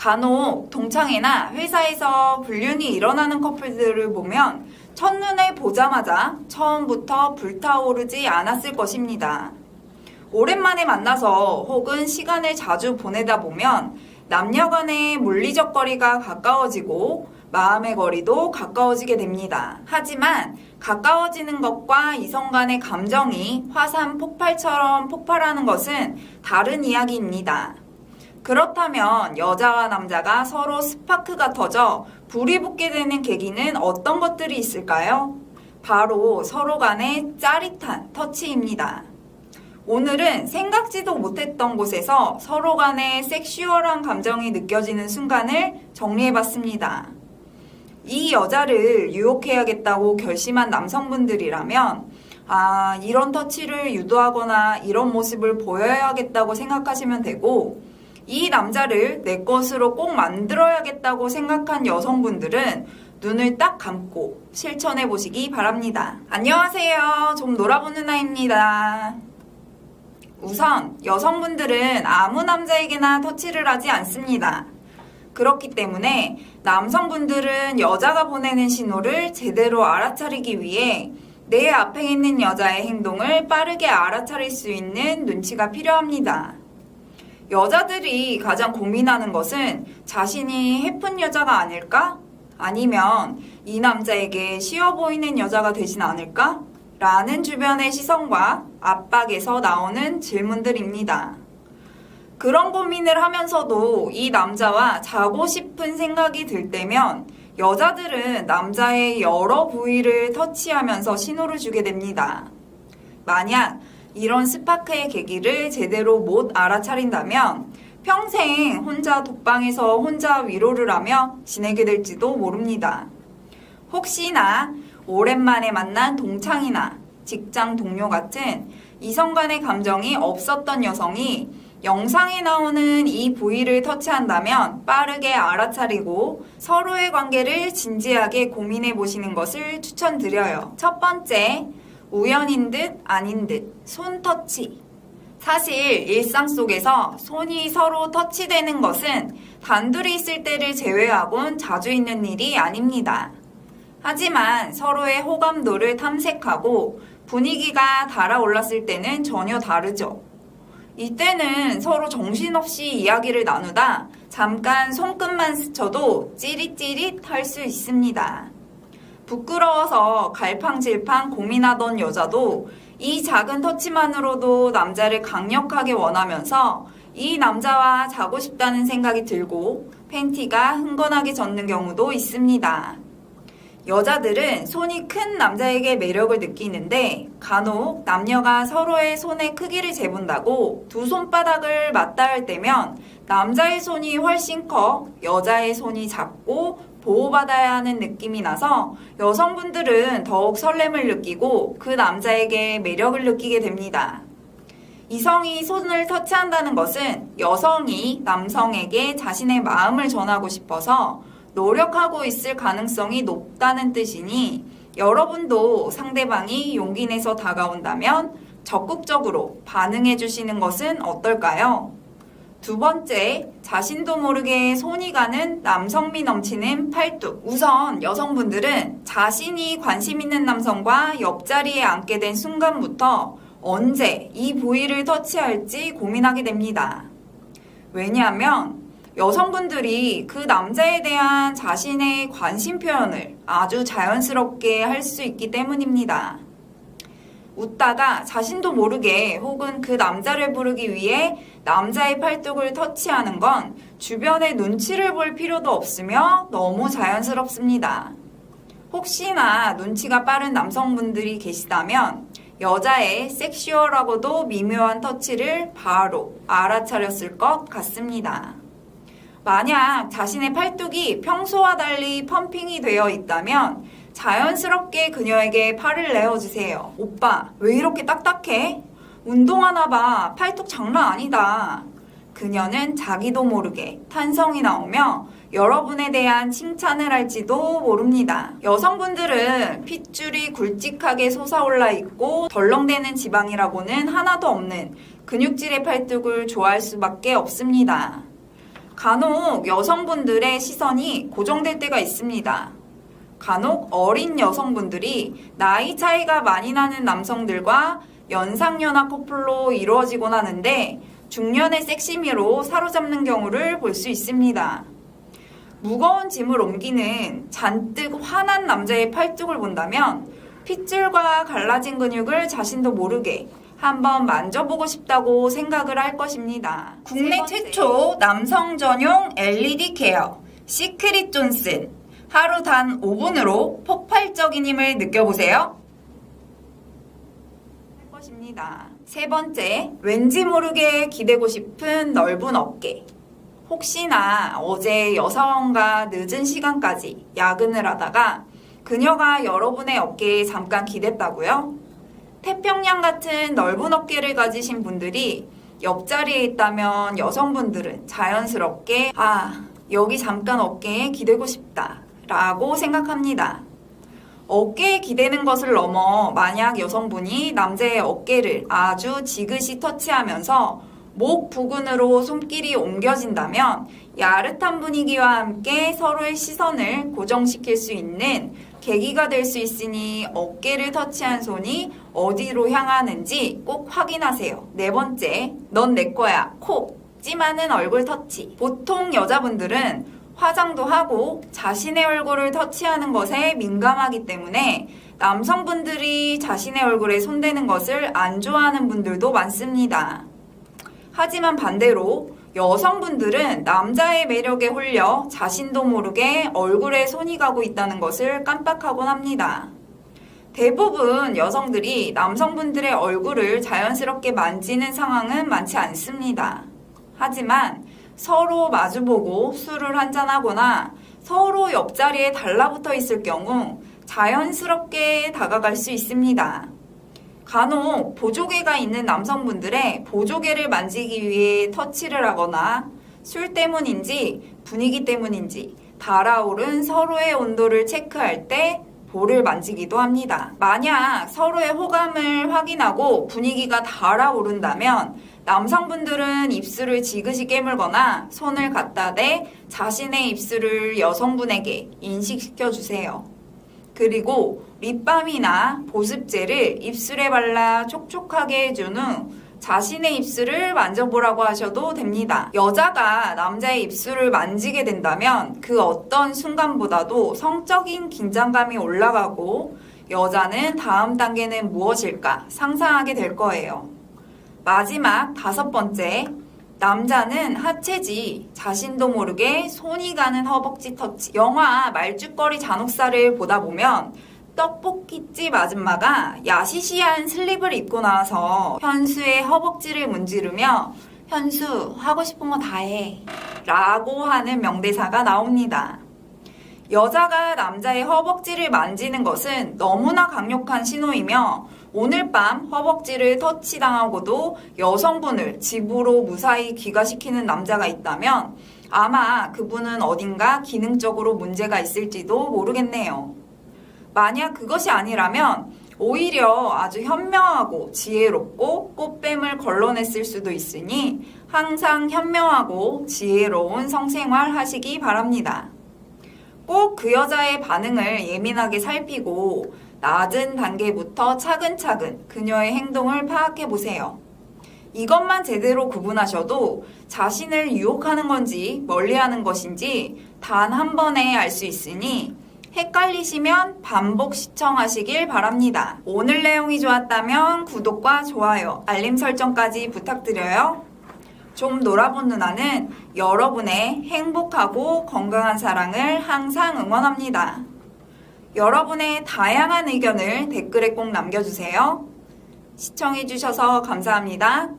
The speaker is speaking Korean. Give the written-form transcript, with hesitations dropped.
간혹 동창회나 회사에서 불륜이 일어나는 커플들을 보면 첫눈에 보자마자 처음부터 불타오르지 않았을 것입니다. 오랜만에 만나서 혹은 시간을 자주 보내다 보면 남녀 간의 물리적 거리가 가까워지고 마음의 거리도 가까워지게 됩니다. 하지만 가까워지는 것과 이성 간의 감정이 화산 폭발처럼 폭발하는 것은 다른 이야기입니다. 그렇다면 여자와 남자가 서로 스파크가 터져 불이 붙게 되는 계기는 어떤 것들이 있을까요? 바로 서로 간의 짜릿한 터치입니다. 오늘은 생각지도 못했던 곳에서 서로 간의 섹슈얼한 감정이 느껴지는 순간을 정리해봤습니다. 이 여자를 유혹해야겠다고 결심한 남성분들이라면 이런 터치를 유도하거나 이런 모습을 보여야겠다고 생각하시면 되고, 이 남자를 내 것으로 꼭 만들어야겠다고 생각한 여성분들은 눈을 딱 감고 실천해 보시기 바랍니다. 안녕하세요. 좀 놀아보는 아이입니다. 우선 여성분들은 아무 남자에게나 터치를 하지 않습니다. 그렇기 때문에 남성분들은 여자가 보내는 신호를 제대로 알아차리기 위해 내 앞에 있는 여자의 행동을 빠르게 알아차릴 수 있는 눈치가 필요합니다. 여자들이 가장 고민하는 것은 자신이 해픈 여자가 아닐까? 아니면 이 남자에게 쉬워 보이는 여자가 되진 않을까? 라는 주변의 시선과 압박에서 나오는 질문들입니다. 그런 고민을 하면서도 이 남자와 자고 싶은 생각이 들 때면 여자들은 남자의 여러 부위를 터치하면서 신호를 주게 됩니다. 만약 이런 스파크의 계기를 제대로 못 알아차린다면 평생 혼자 독방에서 혼자 위로를 하며 지내게 될지도 모릅니다. 혹시나 오랜만에 만난 동창이나 직장 동료 같은 이성 간의 감정이 없었던 여성이 영상에 나오는 이 부위를 터치한다면 빠르게 알아차리고 서로의 관계를 진지하게 고민해 보시는 것을 추천드려요. 첫 번째, 우연인 듯 아닌 듯 손 터치. 사실 일상 속에서 손이 서로 터치되는 것은 단둘이 있을 때를 제외하곤 자주 있는 일이 아닙니다. 하지만 서로의 호감도를 탐색하고 분위기가 달아올랐을 때는 전혀 다르죠. 이때는 서로 정신없이 이야기를 나누다 잠깐 손끝만 스쳐도 찌릿찌릿 할 수 있습니다. 부끄러워서 갈팡질팡 고민하던 여자도 이 작은 터치만으로도 남자를 강력하게 원하면서 이 남자와 자고 싶다는 생각이 들고 팬티가 흥건하게 젖는 경우도 있습니다. 여자들은 손이 큰 남자에게 매력을 느끼는데 간혹 남녀가 서로의 손의 크기를 재본다고 두 손바닥을 맞닿을 때면 남자의 손이 훨씬 커 여자의 손이 작고 보호받아야 하는 느낌이 나서 여성분들은 더욱 설렘을 느끼고 그 남자에게 매력을 느끼게 됩니다. 이성이 손을 터치한다는 것은 여성이 남성에게 자신의 마음을 전하고 싶어서 노력하고 있을 가능성이 높다는 뜻이니 여러분도 상대방이 용기 내서 다가온다면 적극적으로 반응해 주시는 것은 어떨까요? 두 번째, 자신도 모르게 손이 가는 남성미 넘치는 팔뚝. 우선 여성분들은 자신이 관심 있는 남성과 옆자리에 앉게 된 순간부터 언제 이 부위를 터치할지 고민하게 됩니다. 왜냐하면 여성분들이 그 남자에 대한 자신의 관심 표현을 아주 자연스럽게 할 수 있기 때문입니다. 웃다가 자신도 모르게 혹은 그 남자를 부르기 위해 남자의 팔뚝을 터치하는 건 주변의 눈치를 볼 필요도 없으며 너무 자연스럽습니다. 혹시나 눈치가 빠른 남성분들이 계시다면 여자의 섹슈얼하고도 미묘한 터치를 바로 알아차렸을 것 같습니다. 만약 자신의 팔뚝이 평소와 달리 펌핑이 되어 있다면 자연스럽게 그녀에게 팔을 내어주세요. 오빠, 왜 이렇게 딱딱해? 운동하나 봐. 팔뚝 장난 아니다. 그녀는 자기도 모르게 탄성이 나오며 여러분에 대한 칭찬을 할지도 모릅니다. 여성분들은 핏줄이 굵직하게 솟아올라 있고 덜렁대는 지방이라고는 하나도 없는 근육질의 팔뚝을 좋아할 수밖에 없습니다. 간혹 여성분들의 시선이 고정될 때가 있습니다. 간혹 어린 여성분들이 나이 차이가 많이 나는 남성들과 연상연하 커플로 이루어지곤 하는데 중년의 섹시미로 사로잡는 경우를 볼 수 있습니다. 무거운 짐을 옮기는 잔뜩 화난 남자의 팔뚝을 본다면 핏줄과 갈라진 근육을 자신도 모르게 한번 만져보고 싶다고 생각을 할 것입니다. 국내 최초 남성 전용 LED 케어 시크릿 존슨. 하루 단 5분으로 폭발적인 힘을 느껴보세요. 할 것입니다. 세 번째, 왠지 모르게 기대고 싶은 넓은 어깨. 혹시나 어제 여사원과 늦은 시간까지 야근을 하다가 그녀가 여러분의 어깨에 잠깐 기댔다고요? 태평양 같은 넓은 어깨를 가지신 분들이 옆자리에 있다면 여성분들은 자연스럽게 여기 잠깐 어깨에 기대고 싶다 라고 생각합니다. 어깨에 기대는 것을 넘어 만약 여성분이 남자의 어깨를 아주 지그시 터치하면서 목 부근으로 손길이 옮겨진다면 야릇한 분위기와 함께 서로의 시선을 고정시킬 수 있는 계기가 될 수 있으니 어깨를 터치한 손이 어디로 향하는지 꼭 확인하세요. 네 번째, 넌 내 거야. 코, 찜하는 얼굴 터치. 보통 여자분들은 화장도 하고 자신의 얼굴을 터치하는 것에 민감하기 때문에 남성분들이 자신의 얼굴에 손대는 것을 안 좋아하는 분들도 많습니다. 하지만 반대로 여성분들은 남자의 매력에 홀려 자신도 모르게 얼굴에 손이 가고 있다는 것을 깜빡하곤 합니다. 대부분 여성들이 남성분들의 얼굴을 자연스럽게 만지는 상황은 많지 않습니다. 하지만 서로 마주보고 술을 한잔하거나 서로 옆자리에 달라붙어 있을 경우 자연스럽게 다가갈 수 있습니다. 간혹 보조개가 있는 남성분들의 보조개를 만지기 위해 터치를 하거나 술 때문인지 분위기 때문인지 달아오른 서로의 온도를 체크할 때 볼을 만지기도 합니다. 만약 서로의 호감을 확인하고 분위기가 달아오른다면 남성분들은 입술을 지그시 깨물거나 손을 갖다 대 자신의 입술을 여성분에게 인식시켜 주세요. 그리고 립밤이나 보습제를 입술에 발라 촉촉하게 해준 후 자신의 입술을 만져보라고 하셔도 됩니다. 여자가 남자의 입술을 만지게 된다면 그 어떤 순간보다도 성적인 긴장감이 올라가고 여자는 다음 단계는 무엇일까 상상하게 될 거예요. 마지막 5번째, 남자는 하체지 자신도 모르게 손이 가는 허벅지 터치. 영화 말죽거리 잔혹사를 보다 보면 떡볶이집 아줌마가 야시시한 슬립을 입고 나와서 현수의 허벅지를 문지르며 현수 하고 싶은 거 다 해 라고 하는 명대사가 나옵니다. 여자가 남자의 허벅지를 만지는 것은 너무나 강력한 신호이며 오늘 밤 허벅지를 터치당하고도 여성분을 집으로 무사히 귀가시키는 남자가 있다면 아마 그분은 어딘가 기능적으로 문제가 있을지도 모르겠네요. 만약 그것이 아니라면 오히려 아주 현명하고 지혜롭고 꽃뱀을 걸러냈을 수도 있으니 항상 현명하고 지혜로운 성생활 하시기 바랍니다. 꼭 그 여자의 반응을 예민하게 살피고 낮은 단계부터 차근차근 그녀의 행동을 파악해 보세요. 이것만 제대로 구분하셔도 자신을 유혹하는 건지 멀리하는 것인지 단 한 번에 알 수 있으니 헷갈리시면 반복 시청하시길 바랍니다. 오늘 내용이 좋았다면 구독과 좋아요, 알림 설정까지 부탁드려요. 좀 놀아본 누나는 여러분의 행복하고 건강한 사랑을 항상 응원합니다. 여러분의 다양한 의견을 댓글에 꼭 남겨주세요. 시청해주셔서 감사합니다.